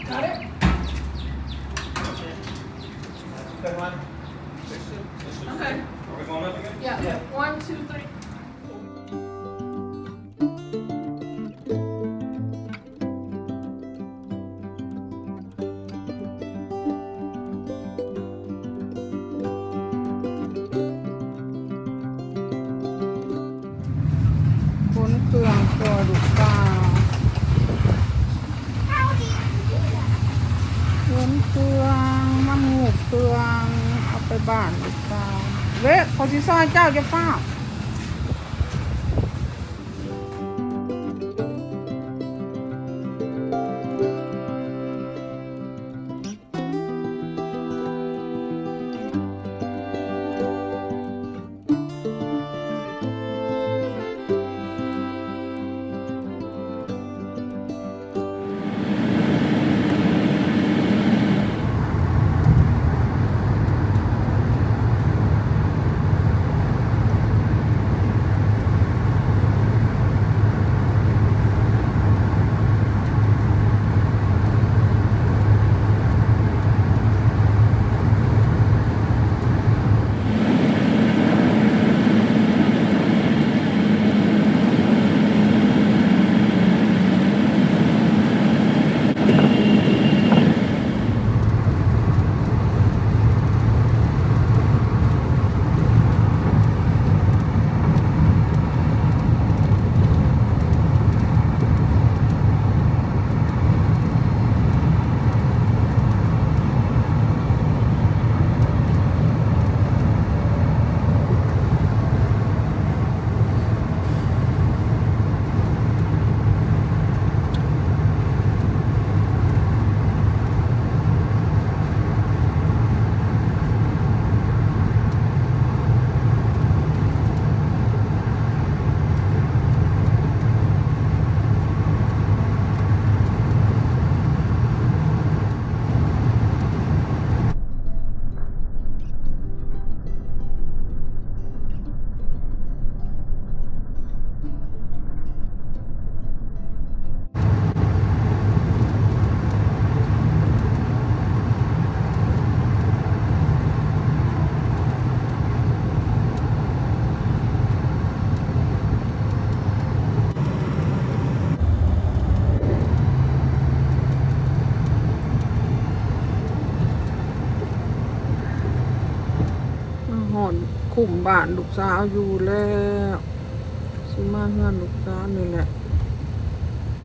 Got it? Good one. Okay. Are we going up again? Yeah. 1, 2, 3. ค้นเครื่องตัวลูกสาวค้นเครื่องมาหมูเครื่องเอาไปบ้านลูกสาวเว้ยเขาสิซอยเจ้าจะฟ้าหอนขุ่มบ้านลูกสาวอยู่แล้วสิมาเฮือนลูกสาวนี่แหละ